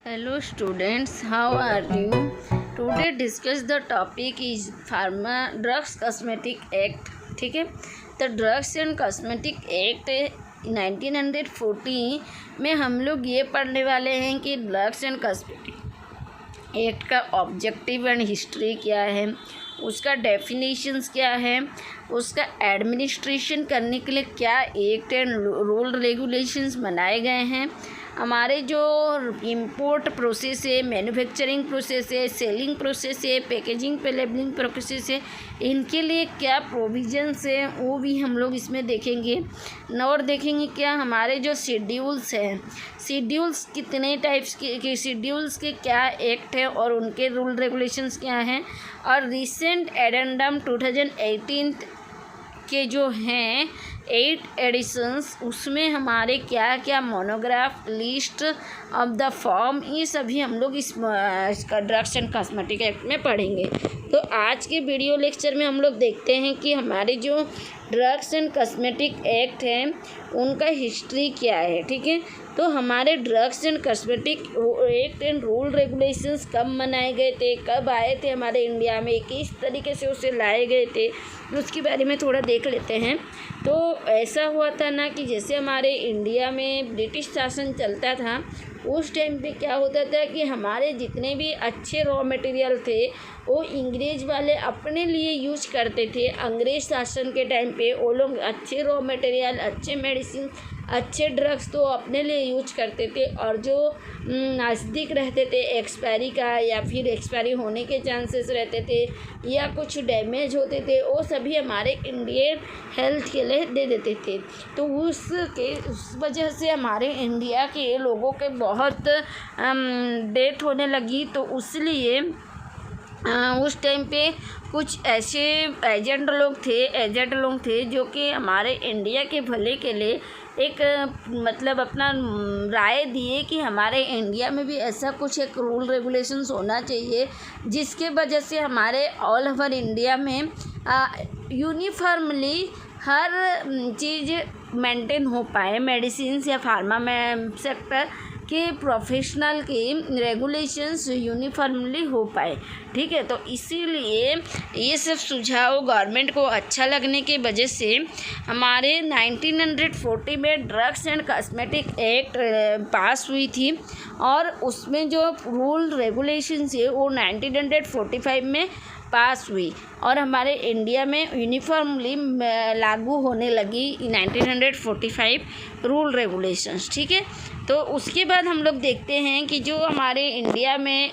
Hello students, how are you? Today discuss the topic is Pharma Drugs Cosmetic Act. ठीक है, तो drugs and cosmetic act 1940 में हम लोग ये पढ़ने वाले हैं कि ड्रग्स एंड कॉस्मेटिक एक्ट का ऑब्जेक्टिव एंड हिस्ट्री क्या है, उसका डेफिनेशंस क्या है, उसका एडमिनिस्ट्रेशन करने के लिए क्या एक्ट एंड रूल रेगुलेशंस बनाए गए हैं, हमारे जो इंपोर्ट प्रोसेस है, मैन्युफैक्चरिंग प्रोसेस है, सेलिंग प्रोसेस है, पैकेजिंग पे लेबलिंग प्रोसेस है, इनके लिए क्या प्रोविजंस है वो भी हम लोग इसमें देखेंगे। और देखेंगे क्या हमारे जो शेड्यूल्स हैं, शेड्यूल्स कितने टाइप्स के शेड्यूल्स के क्या एक्ट है और उनके रूल रेगुलेशंस क्या हैं, और रिसेंट एडेंडम 2018 के जो हैं 8 एडिशंस, उसमें हमारे क्या क्या monograph, list of the form, ये सभी हम लोग इसका ड्रग्स एंड कॉस्मेटिक एक्ट में पढ़ेंगे। तो आज के वीडियो लेक्चर में हम लोग देखते हैं कि हमारे जो ड्रग्स एंड कॉस्मेटिक एक्ट हैं उनका हिस्ट्री क्या है। ठीक है, तो हमारे drugs and cosmetic act and rule regulations कब बनाए गए थे, कब आए थे हमारे इंडिया में, किस तरीके से उसे लाए गए थे, उसके बारे में थोड़ा देख लेते हैं। तो ऐसा हुआ था ना कि जैसे हमारे इंडिया में ब्रिटिश शासन चलता था, उस टाइम पे क्या होता था कि हमारे जितने भी अच्छे रॉ मटेरियल थे वो अंग्रेज़ वाले अपने लिए यूज करते थे। अंग्रेज़ शासन के टाइम पे वो लोग अच्छे रॉ मटेरियल, अच्छे मेडिसिन, अच्छे ड्रग्स तो अपने लिए यूज करते थे, और जो नज़दीक रहते थे एक्सपायरी का या फिर एक्सपायरी होने के चांसेस रहते थे या कुछ डैमेज होते थे, वो सभी हमारे इंडियन हेल्थ के लिए दे देते थे। तो उस वजह से हमारे इंडिया के लोगों के बहुत डेथ होने लगी। तो इसलिए उस टाइम पे कुछ ऐसे एजेंट लोग थे जो कि हमारे इंडिया के भले के लिए एक मतलब अपना राय दिए कि हमारे इंडिया में भी ऐसा कुछ एक रूल रेगुलेशंस होना चाहिए जिसके वजह से हमारे ऑल ओवर इंडिया में यूनिफॉर्मली हर चीज़ मेंटेन हो पाए, मेडिसिन्स या फार्मा में सेक्टर के प्रोफेशनल के रेगुलेशंस यूनिफॉर्मली हो पाए। ठीक है, तो इसीलिए ये सब सुझाव गवर्नमेंट को अच्छा लगने की वजह से हमारे 1940 में ड्रग्स एंड कॉस्मेटिक एक्ट पास हुई थी, और उसमें जो रूल रेगुलेशंस है वो 1945 में पास हुई और हमारे इंडिया में यूनिफॉर्मली लागू होने लगी 1945 रूल रेगुलेशंस। ठीक है, तो उसके बाद हम लोग देखते हैं कि जो हमारे इंडिया में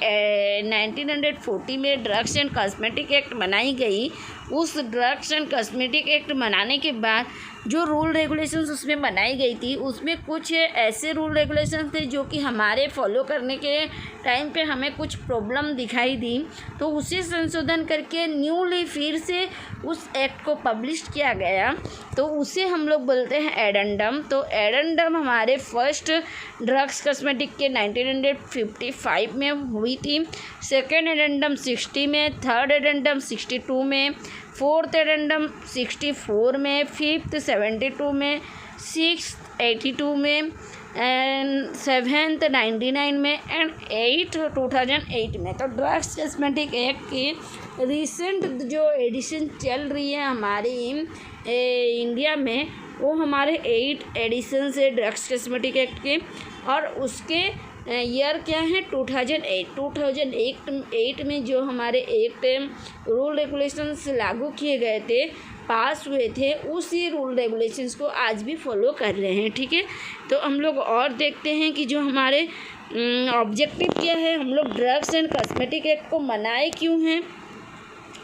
1940 में ड्रग्स एंड कॉस्मेटिक एक्ट बनाई गई, उस ड्रग्स एंड कॉस्मेटिक एक्ट बनाने के बाद जो रूल रेगुलेशंस उसमें बनाई गई थी, उसमें कुछ ऐसे रूल रेगुलेशंस थे जो कि हमारे फॉलो करने के टाइम पे हमें कुछ प्रॉब्लम दिखाई दी, तो उसे संशोधन करके न्यूली फिर से उस एक्ट को पब्लिश किया गया। तो उसे हम लोग बोलते हैं एडेंडम। तो एडेंडम हमारे फर्स्ट ड्रग्स कॉस्मेटिक के 1955 में हुई थी, सेकेंड एडेंडम 60 में, थर्ड एडेंडम 62 में, फोर्थ एडेंडम 64 में, फिफ्थ 72 में, सिक्स्थ 82 में, एंड सेवेंथ 99 में, एंड 8 2008 में। तो ड्रग्स कॉस्मेटिक एक्ट की रिसेंट जो एडिशन चल रही है हमारी इंडिया में, वो हमारे 8 एडिशंस है ड्रग्स कॉस्मेटिक एक्ट के, और उसके ईयर क्या है 2008 में जो हमारे एक्ट रूल रेगुलेशंस लागू किए गए थे, पास हुए थे, उसी रूल रेगुलेशंस को आज भी फॉलो कर रहे हैं। ठीक है, तो हम लोग और देखते हैं कि जो हमारे ऑब्जेक्टिव क्या है, हम लोग ड्रग्स एंड कॉस्मेटिक एक्ट को मनाए क्यों हैं।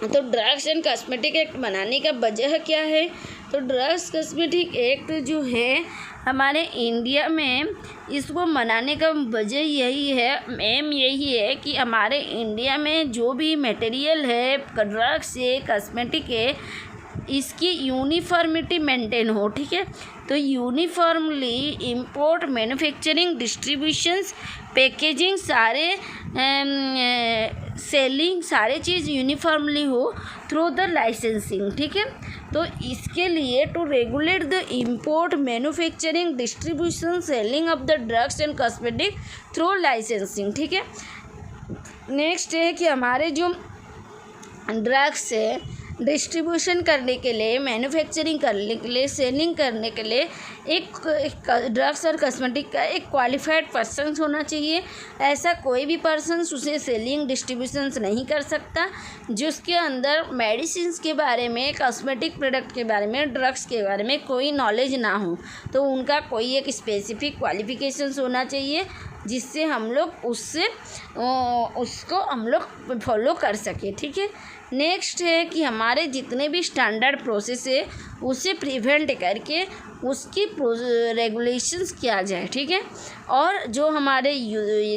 तो ड्रग्स एंड कॉस्मेटिक एक्ट बनाने का वजह क्या है, तो ड्रग्स कॉस्मेटिक एक्ट जो है हमारे इंडिया में, इसको मनाने का वजह यही है, एम यही है कि हमारे इंडिया में जो भी मटेरियल है, ड्रग्स है, कॉस्मेटिक है, इसकी यूनिफॉर्मिटी मेंटेन हो। ठीक है, तो uniformly import, manufacturing, distributions, packaging, सारे सेलिंग, सारे चीज़ यूनिफॉर्मली हो थ्रू द लाइसेंसिंग। ठीक है, तो इसके लिए to regulate the import, manufacturing, distribution, selling of the drugs and cosmetic through licensing. ठीक है, नेक्स्ट है कि हमारे जो ड्रग्स है डिस्ट्रीब्यूशन करने के लिए, मैन्युफैक्चरिंग करने के लिए, सेलिंग करने के लिए एक ड्रग्स और कॉस्मेटिक का एक क्वालिफाइड पर्सन होना चाहिए। ऐसा कोई भी पर्सन उसे सेलिंग डिस्ट्रीब्यूशन नहीं कर सकता जिसके अंदर मेडिसिन्स के बारे में, कॉस्मेटिक प्रोडक्ट के बारे में, ड्रग्स के बारे में कोई नॉलेज ना हो। तो उनका कोई एक स्पेसिफिक क्वालिफिकेशंस होना चाहिए जिससे हम लोग उसको हम लोग फॉलो कर सकें। ठीक है, नेक्स्ट है कि हमारे जितने भी स्टैंडर्ड प्रोसेस है उसे प्रिवेंट करके उसकी रेगुलेशंस किया जाए। ठीक है, और जो हमारे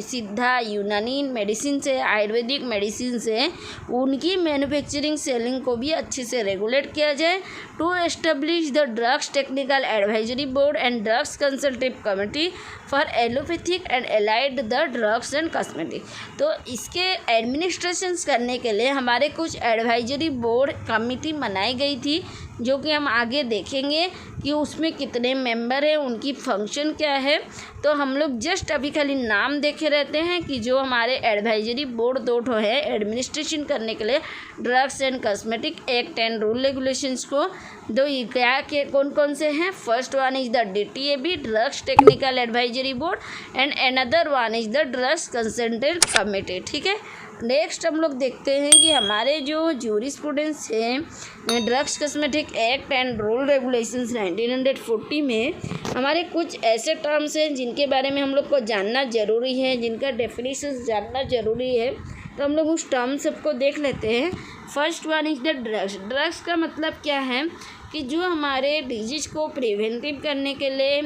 सिद्धा यूनानी मेडिसिन है, आयुर्वेदिक मेडिसिन है, उनकी मैन्युफैक्चरिंग सेलिंग को भी अच्छे से रेगुलेट किया जाए। To establish the drugs technical advisory board and drugs consultative committee for allopathic and allied the drugs and cosmetic. तो इसके एडमिनिस्ट्रेशंस करने के लिए हमारे कुछ एडवाइजरी बोर्ड कमेटी बनाई गई थी, जो कि हम आगे देखेंगे कि उसमें कितने मेंबर हैं, उनकी फंक्शन क्या है। तो हम लोग जस्ट अभी खाली नाम देखे रहते हैं कि जो हमारे एडवाइजरी बोर्ड दो ठो है एडमिनिस्ट्रेशन करने के लिए drugs and cosmetic act and rule regulations को, दो क्या के कौन कौन से हैं। First one is the DTAB, drugs technical advisory board, and another one is the drugs consultant committee. ठीक है, नेक्स्ट हम लोग देखते हैं कि हमारे जो जूरिस्प्रूडेंस हैं drugs cosmetic act and rule regulations 1940 में हमारे कुछ ऐसे टर्म्स हैं जिनके बारे में हम लोग को जानना ज़रूरी है, जिनका डेफिनेशन जानना ज़रूरी है। तो हम लोग उस टर्म सबको देख लेते हैं। First one is the drugs. Drugs का मतलब क्या है कि जो हमारे डिजीज को प्रिवेंटिव करने के लिए,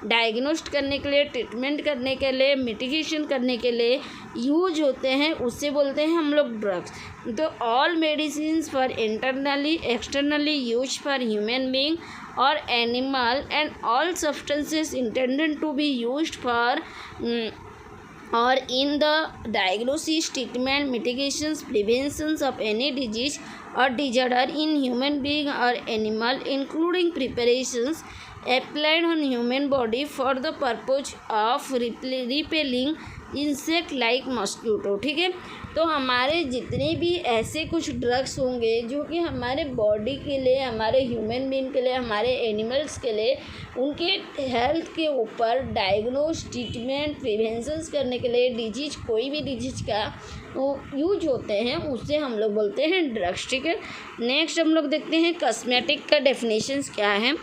डायग्नोस्ट करने के लिए, ट्रीटमेंट करने के लिए, मिटिगेशन करने के लिए यूज होते हैं, उससे बोलते हैं हम लोग ड्रग्स। तो all medicine for internally externally use for human being और animal and all substances intended to be used for or in the diagnosis, treatment, mitigations, preventions of any disease or disorder in human being or animal, including preparations applied on human body for the purpose of repelling insect like mosquito. ठीक है, तो हमारे जितने भी ऐसे कुछ drugs होंगे जो कि हमारे बॉडी के लिए, हमारे ह्यूमन बीइंग के लिए, हमारे एनिमल्स के लिए, उनके हेल्थ के ऊपर डायग्नोस, ट्रीटमेंट, प्रिवेंशंस करने के लिए, डिजीज, कोई भी डिजीज का वो यूज होते हैं, उससे हम लोग बोलते हैं ड्रग्स। ठीक है, नेक्स्ट हम लोग देखते हैं कॉस्मेटिक का डेफिनेशंस क्या है।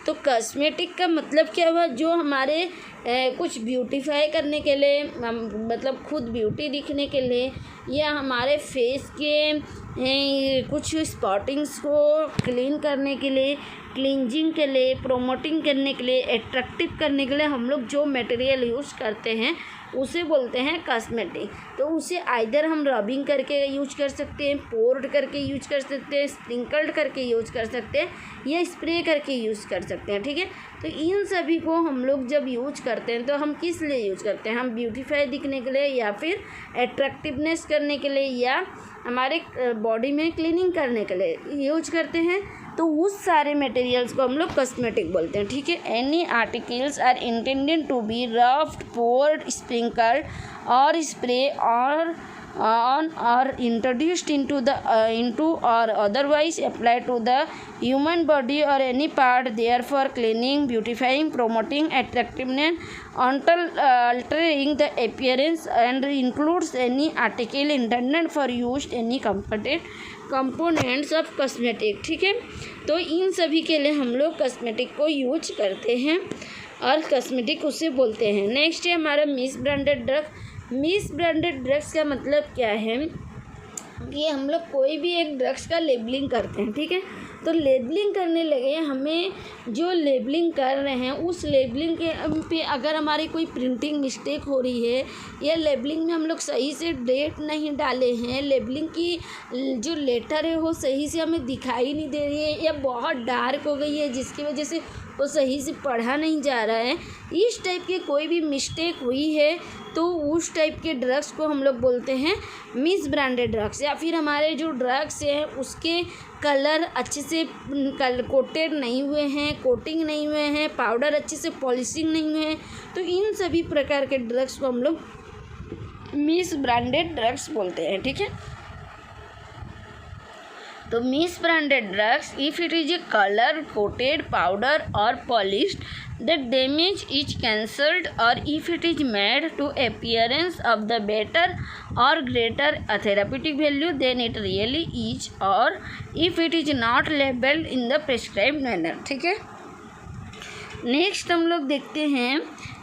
तो कॉस्मेटिक का मतलब क्या हुआ, जो हमारे कुछ ब्यूटीफाई करने के लिए, मतलब खुद ब्यूटी दिखने के लिए, या हमारे फेस के कुछ स्पॉटिंग्स को क्लीन करने के लिए, क्लींजिंग के लिए, प्रोमोटिंग करने के लिए, एट्रैक्टिव करने के लिए हम लोग जो मटेरियल यूज़ करते हैं उसे बोलते हैं कॉस्मेटिक। तो उसे आइदर हम रबिंग करके यूज कर सकते हैं, पोर्ड करके यूज कर सकते हैं, स्प्रिंकल्ड करके यूज कर सकते हैं, या स्प्रे करके यूज़ कर सकते हैं। ठीक है, तो इन सभी को हम लोग जब यूज करते हैं तो हम किस लिए यूज करते हैं, हम ब्यूटीफाई दिखने के लिए, या फिर एट्रैक्टिवनेस करने के लिए, या हमारे बॉडी में क्लीनिंग करने के लिए यूज करते हैं। तो उस सारे मटेरियल्स को हम लोग कॉस्मेटिक बोलते हैं। ठीक है, any articles are intended to be rubbed, poured, sprinkled or spray or on or introduced into or otherwise applied to the human body or any part, therefore cleaning, beautifying, promoting attractiveness, altering the appearance, and includes any article intended for use any components of cosmetic। ठीक है, तो इन सभी के लिए हम लोग cosmetic को use करते हैं और कॉस्मेटिक उसे बोलते हैं। नेक्स्ट है हमारा miss branded drug. Miss branded drugs का मतलब क्या है कि हम लोग कोई भी एक ड्रग्स का लेबलिंग करते हैं। ठीक है, तो लेबलिंग करने लगे, हमें जो लेबलिंग कर रहे हैं उस लेबलिंग के पे अगर हमारी कोई प्रिंटिंग मिस्टेक हो रही है, या लेबलिंग में हम लोग सही से डेट नहीं डाले हैं, लेबलिंग की जो लेटर है वो सही से हमें दिखाई नहीं दे रही है, या बहुत डार्क हो गई है जिसकी वजह से वो सही से पढ़ा नहीं जा रहा है, इस टाइप के कोई भी मिस्टेक हुई है तो उस टाइप के ड्रग्स को हम लोग बोलते हैं मिस ब्रांडेड ड्रग्स। या फिर हमारे जो ड्रग्स हैं उसके कलर अच्छे से कोटेड नहीं हुए हैं, कोटिंग नहीं हुए हैं, पाउडर अच्छे से पॉलिशिंग नहीं हुए हैं, तो इन सभी प्रकार के ड्रग्स को हम लोग मिस ब्रांडेड ड्रग्स बोलते हैं। ठीक है, तो miss branded drugs if it is A colour coated powder और polished the damage is cancelled, or if it is made to appearance of the better or greater therapeutic value than it really is, or if it is not labeled in the prescribed manner। ठीक है, next हम लोग देखते हैं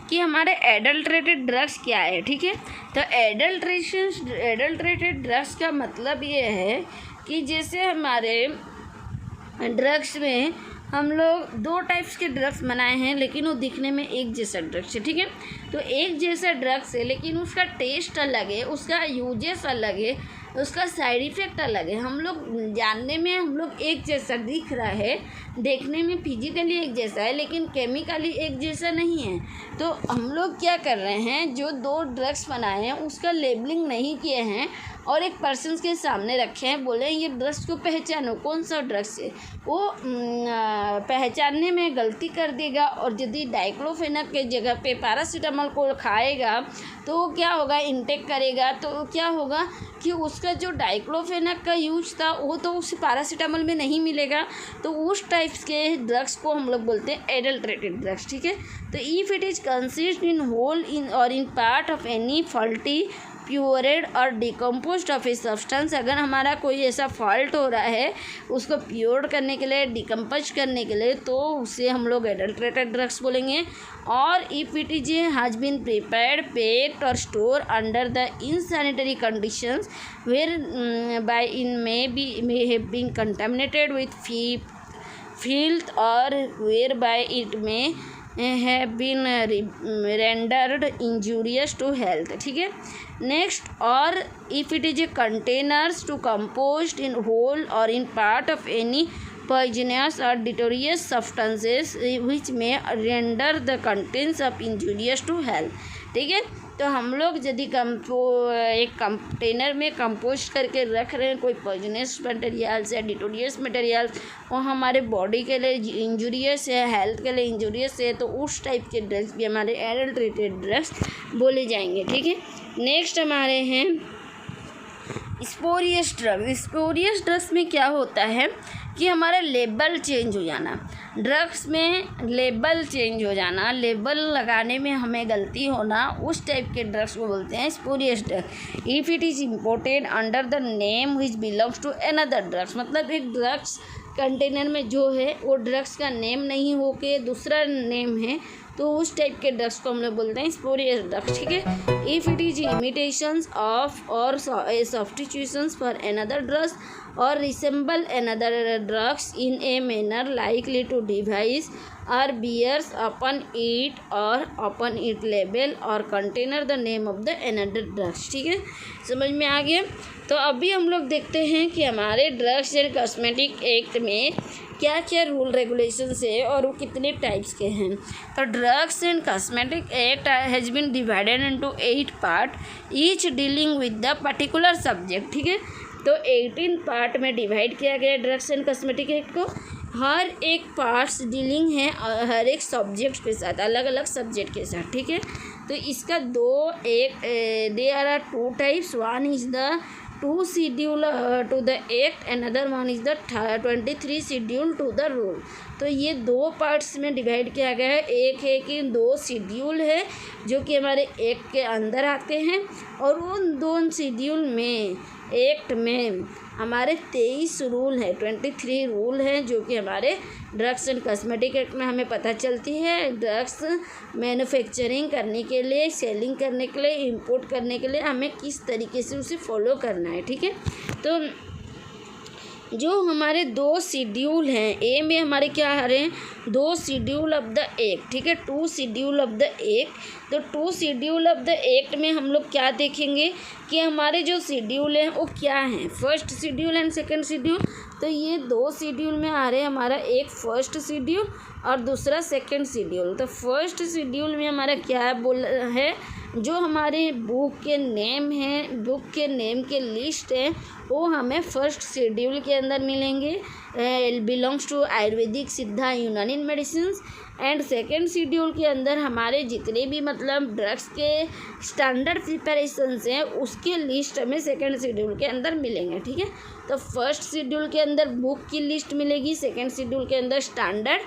कि हमारे adulterated drugs क्या है। ठीक है, तो एडल्ट्रेटेड ड्रग्स का मतलब ये है कि जैसे हमारे ड्रग्स में हम लोग 2 टाइप्स के ड्रग्स बनाए हैं, लेकिन वो दिखने में एक जैसा ड्रग्स है। ठीक है, तो एक जैसा ड्रग्स है लेकिन उसका टेस्ट अलग है, उसका यूजेस अलग है, उसका साइड इफ़ेक्ट अलग है। हम लोग जानने में हम लोग एक जैसा दिख रहा है, देखने में फिजिकली एक जैसा है, लेकिन केमिकली एक जैसा नहीं है। तो हम लोग क्या कर रहे हैं, जो 2 ड्रग्स बनाए हैं उसका लेबलिंग नहीं किए हैं और एक पर्सन के सामने रखे हैं, बोले ये ड्रग्स को पहचानो कौन सा ड्रग्स है, वो पहचानने में गलती कर देगा। और यदि डाइक्लोफेनाक के जगह पे पैरासीटामोल को खाएगा तो वो क्या होगा, इंटेक करेगा, तो क्या होगा कि उसका जो डाइक्लोफेनाक का यूज था वो तो उस पैरासीटामोल में नहीं मिलेगा। तो उस टाइप्स के ड्रग्स को हम लोग बोलते हैं एडल्ट्रेटेड ड्रग्स। ठीक है, तो if it is consist in whole in और in part of any filthy putrid और डिकम्पोज ऑफ ए सब्सटेंस, अगर हमारा कोई ऐसा फॉल्ट हो रहा है उसको प्योर करने के लिए, डिकम्पोज करने के लिए, तो उसे हम लोग एडल्ट्रेटेड ड्रग्स बोलेंगे। और if it is has been prepared, packed और store under the insanitary conditions whereby in may have been contaminated with filth or whereby it may have been rendered injurious to health। ठीक है, next, और if it is a containers to composed in whole और in part of any poisonous or deleterious substances which may render the contents of injurious to health। ठीक है, तो हम लोग यदि एक कंटेनर में कंपोस्ट करके रख रहे हैं कोई पॉइजनस मटेरियल्स या डिटोरियस मटेरियल्स, वो हमारे बॉडी के लिए इंजूरियस है, हेल्थ के लिए इंजूरियस है, तो उस टाइप के ड्रग्स भी हमारे एडल्ट्रेटेड ड्रग्स बोले जाएंगे। ठीक है, नेक्स्ट हमारे हैं स्पोरियस ड्रग्स। स्पोरियस ड्रग्स में क्या होता है कि हमारा लेबल चेंज हो जाना, ड्रग्स में लेबल चेंज हो जाना, लेबल लगाने में हमें गलती होना, उस टाइप के ड्रग्स को बोलते हैं spurious drug. If it is imported under the name which belongs to another drugs, मतलब एक ड्रग्स कंटेनर में जो है वो ड्रग्स का नेम नहीं हो के दूसरा नेम है, तो उस टाइप के ड्रग्स को हम लोग बोलते हैं स्पोरियस ड्रग्स। ठीक है, if it is imitations of और substitutions for another drugs or resemble another drugs in a manner likely to devise or bears upon it or upon it label or container the name of the another drugs। ठीक है, समझ में आ गया। तो अभी हम लोग देखते हैं कि हमारे ड्रग्स एंड कॉस्मेटिक एक्ट में क्या क्या रूल रेगुलेशंस है और वो कितने टाइप्स के हैं। तो drugs and cosmetic act has been divided into 8 part, each dealing with the particular subject. ठीक है, तो 18 पार्ट में डिवाइड किया गया ड्रग्स एंड कॉस्मेटिक एक्ट को। हर एक पार्ट्स डीलिंग है हर एक सब्जेक्ट के साथ, अलग अलग सब्जेक्ट के साथ। ठीक है, तो इसका they are 2 types, one is the 2 schedule to the act, another one is the 23 schedule to the rule. तो ये 2 पार्ट्स में डिवाइड किया गया है। एक है कि 2 शेड्यूल है जो कि हमारे एक्ट के अंदर आते हैं, और उन 2 शेड्यूल में एक्ट में हमारे 23 रूल हैं, 23 रूल हैं, जो कि हमारे ड्रग्स एंड कॉस्मेटिक एक्ट में हमें पता चलती है। ड्रग्स मैन्युफैक्चरिंग करने के लिए, सेलिंग करने के लिए, इंपोर्ट करने के लिए हमें किस तरीके से उसे फॉलो करना है। ठीक है, तो जो हमारे 2 शेड्यूल हैं, ए में हमारे क्या आ रहे हैं 2 शेड्यूल ऑफ द एक्ट। ठीक है, 2 शेड्यूल ऑफ द एक्ट। तो 2 शेड्यूल ऑफ द एक्ट में हम लोग क्या देखेंगे कि हमारे जो शेड्यूल हैं वो क्या हैं, first schedule and second schedule. तो ये 2 शेड्यूल में आ रहे हैं हमारा, एक फर्स्ट शेड्यूल और दूसरा सेकंड शेड्यूल। तो फर्स्ट शेड्यूल में हमारा क्या बोल है, जो हमारे बुक के नेम हैं, बुक के नेम के लिस्ट है, वो हमें फर्स्ट शेड्यूल के अंदर मिलेंगे, बिलोंग्स टू आयुर्वेदिक, सिद्धा, यूनानी मेडिसिन। एंड सेकेंड शेड्यूल के अंदर हमारे जितने भी मतलब ड्रग्स के स्टैंडर्ड प्रिपरेशंस हैं उसके लिस्ट हमें सेकेंड शेड्यूल के अंदर मिलेंगे, ठीक है। तो फर्स्ट शेड्यूल के अंदर बुक की लिस्ट मिलेगी, सेकेंड शेड्यूल के अंदर स्टैंडर्ड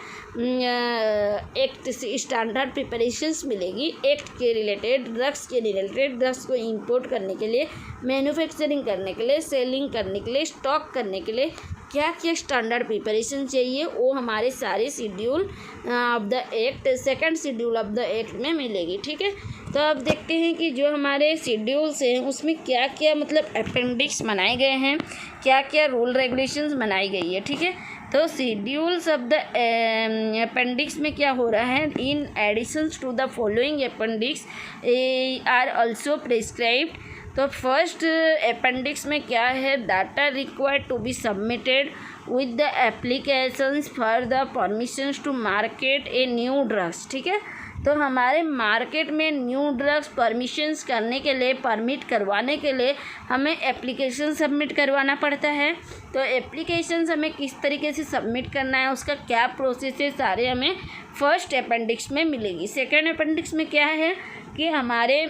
प्रिपरेशंस मिलेगी एक्ट के रिलेटेड, ड्रग्स के रिलेटेड, ड्रग्स को इंपोर्ट करने के लिए, मैन्युफैक्चरिंग करने के लिए, सेलिंग करने के लिए, स्टॉक करने के लिए क्या क्या स्टैंडर्ड प्रिपरेशन चाहिए, वो हमारे सारे schedule of the act, second schedule of the act में मिलेगी, ठीक है। तो अब देखते हैं कि जो हमारे शेड्यूल्स हैं उसमें क्या क्या मतलब अपेंडिक्स बनाए गए हैं, क्या क्या रूल रेगुलेशंस बनाई गई है, ठीक है। तो शेड्यूल्स ऑफ द अपेंडिक्स में क्या हो रहा है, in addition to the following appendix are also prescribed. तो फर्स्ट अपेंडिक्स में क्या है, data required to be submitted with the applications for the permissions to market a new drugs, ठीक है। तो हमारे मार्केट में न्यू ड्रग्स परमिशंस करने के लिए, परमिट करवाने के लिए हमें एप्लीकेशन सबमिट करवाना पड़ता है। तो एप्लीकेशंस हमें किस तरीके से सबमिट करना है, उसका क्या प्रोसेस है, सारे हमें फर्स्ट अपेंडिक्स में मिलेगी। सेकेंड अपेंडिक्स में क्या है कि हमारे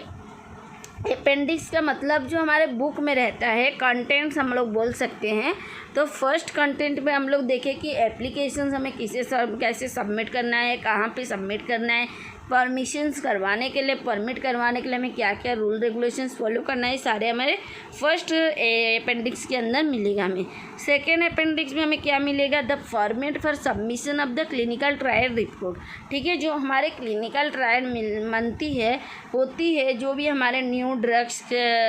अपेंडिक्स का मतलब जो हमारे बुक में रहता है, कंटेंट्स हम लोग बोल सकते हैं। तो फर्स्ट कंटेंट में हम लोग देखें कि एप्लीकेशंस हमें कैसे सबमिट करना है, कहाँ पे सबमिट करना है, परमिशंस करवाने के लिए, परमिट करवाने के लिए हमें क्या क्या रूल रेगुलेशंस फॉलो करना है, सारे हमारे फर्स्ट अपेंडिक्स के अंदर मिलेगा हमें। सेकेंड अपेंडिक्स में हमें क्या मिलेगा, the format for submission of the clinical trial report, ठीक है। जो हमारे क्लिनिकल ट्रायल होती है, जो भी हमारे न्यू ड्रग्स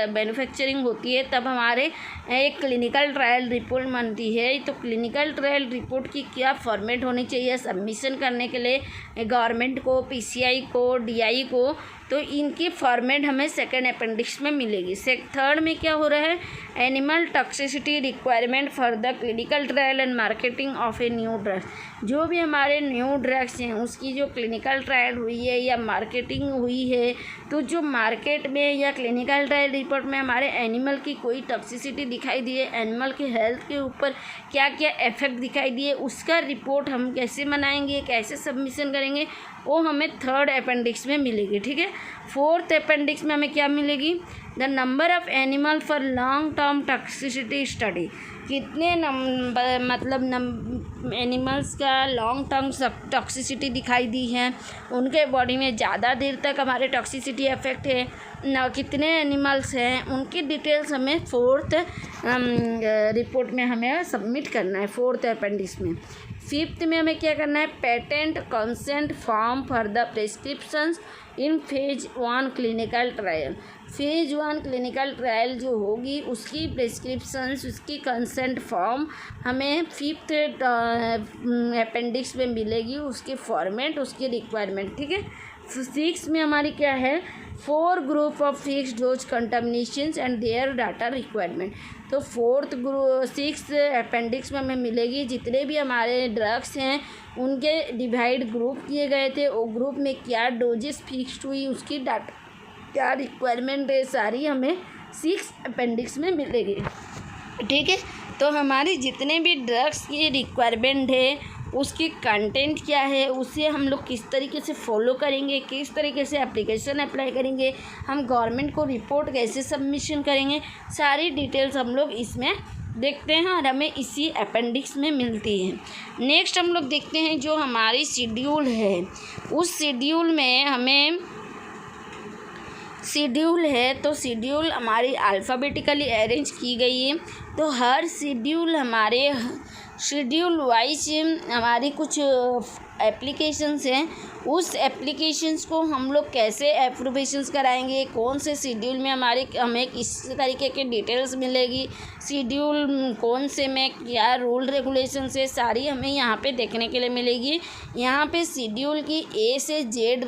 मैन्युफैक्चरिंग होती है तब हमारे एक क्लिनिकल ट्रायल रिपोर्ट बनती है। तो क्लिनिकल ट्रायल रिपोर्ट की क्या फॉर्मेट होनी चाहिए सबमिशन करने के लिए गवर्नमेंट को, PCI को, DI को, तो इनकी फॉर्मेट हमें सेकेंड अपेंडिक्स में मिलेगी। थर्ड में क्या हो रहा है, animal toxicity requirement for the clinical trial and marketing of A new drugs. जो भी हमारे न्यू ड्रग्स हैं उसकी जो क्लिनिकल ट्रायल हुई है या मार्केटिंग हुई है, तो जो मार्केट में या क्लिनिकल ट्रायल रिपोर्ट में हमारे एनिमल की कोई टॉक्सिसिटी दिखाई दी है, एनिमल के हेल्थ के ऊपर क्या क्या इफेक्ट दिखाई दिए, उसका रिपोर्ट हम कैसे बनाएंगे, कैसे सबमिशन करेंगे, वो हमें थर्ड अपेंडिक्स में मिलेगी, ठीक है। फोर्थ अपेंडिक्स में हमें क्या मिलेगी, the number of animal for long term toxicity study, कितने एनिमल्स का लॉन्ग टर्म टॉक्सिसिटी दिखाई दी है, उनके बॉडी में ज़्यादा देर तक हमारे टॉक्सिसिटी इफेक्ट है न, कितने एनिमल्स हैं, उनकी डिटेल्स हमें फोर्थ रिपोर्ट में हमें सबमिट करना है, फोर्थ अपेंडिक्स में। फिफ्थ में हमें क्या करना है, patent consent form for the prescriptions in phase 1 clinical trial. Phase 1 clinical trial जो होगी उसकी प्रिस्क्रिप्शंस, उसकी कंसेंट फॉर्म हमें फिफ्थ अपेंडिक्स में मिलेगी, उसकी फॉर्मेट, उसकी रिक्वायरमेंट, ठीक है। 6 में हमारी क्या है, 4 group of fixed dose contaminations and their data requirement. तो 6 अपेंडिक्स में हमें मिलेगी जितने भी हमारे ड्रग्स हैं उनके डिवाइड ग्रुप किए गए थे, वो ग्रुप में क्या डोजेस फिक्स्ड हुई, उसकी डाटा क्या रिक्वायरमेंट है, सारी हमें 6 अपेंडिक्स में मिलेगी, ठीक है। तो हमारी जितने भी ड्रग्स की रिक्वायरमेंट है उसकी कंटेंट क्या है, उसे हम लोग किस तरीके से फॉलो करेंगे, किस तरीके से एप्लीकेशन अप्लाई करेंगे, हम गवर्नमेंट को रिपोर्ट कैसे सबमिशन करेंगे, सारी डिटेल्स हम लोग इसमें देखते हैं और हमें इसी अपेंडिक्स में मिलती है। नेक्स्ट हम लोग देखते हैं जो हमारी शेड्यूल है, उस शेड्यूल में हमें शेड्यूल है तो शेड्यूल हमारी अल्फ़ाबेटिकली अरेंज की गई है। तो हर शेड्यूल हमारे शेड्यूल वाइज हमारी कुछ एप्लीकेशंस हैं उस एप्लीकेशंस को हम लोग कैसे अप्रूवेशंस कराएंगे, कौन से शेड्यूल में हमें किस तरीके के डिटेल्स मिलेगी, शेड्यूल कौन से में क्या रूल रेगुलेशन है, सारी हमें यहाँ पे देखने के लिए मिलेगी। यहाँ पे शेड्यूल की ए से जेड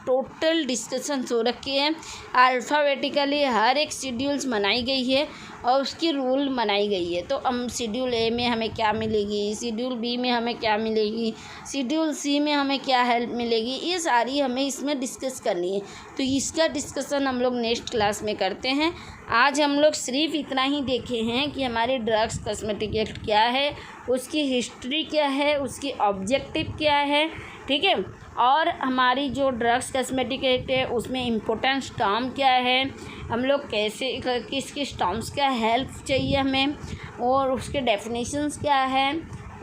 टोटल डिस्कशंस हो रखी है, अल्फ़ाबेटिकली हर एक शेड्यूल्स बनाई गई है और उसकी रूल बनाई गई है। तो हम शेड्यूल ए में हमें क्या मिलेगी, शेड्यूल बी में हमें क्या मिलेगी, शेड्यूल सी में हमें क्या हेल्प मिलेगी, ये सारी हमें इसमें डिस्कस करनी है। तो इसका डिस्कशन हम लोग नेक्स्ट क्लास में करते हैं। आज हम लोग सिर्फ इतना ही देखे हैं कि हमारे ड्रग्स कॉस्मेटिक एक्ट क्या है, उसकी हिस्ट्री क्या है, उसकी ऑब्जेक्टिव क्या है, ठीक है, और हमारी जो ड्रग्स कॉस्मेटिक एक्ट है उसमें इम्पोर्टेंस टर्म क्या है, हम लोग कैसे किस किस टर्म्स का हेल्प चाहिए हमें, और उसके डेफिनेशंस क्या है।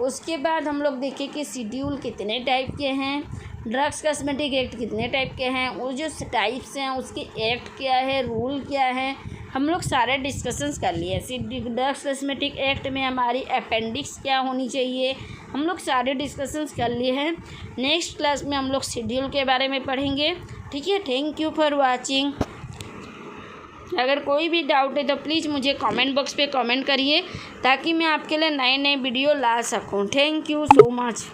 उसके बाद हम लोग देखें कि शेड्यूल कितने टाइप के हैं, ड्रग्स कॉस्मेटिक एक्ट कितने टाइप के हैं, वो जो टाइप्स हैं उसके एक्ट क्या है, रूल क्या है, हम लोग सारे डिस्कशंस कर लिए। ड्रग्स कॉस्मेटिक एक्ट में हमारी अपेंडिक्स क्या होनी चाहिए, हम लोग सारे डिस्कशंस कर लिए हैं। नेक्स्ट क्लास में हम लोग शेड्यूल के बारे में पढ़ेंगे, ठीक है। Thank you for watching. अगर कोई भी डाउट है तो प्लीज़ मुझे कमेंट बॉक्स पे कमेंट करिए ताकि मैं आपके लिए नए नए वीडियो ला सकूं। Thank you so much.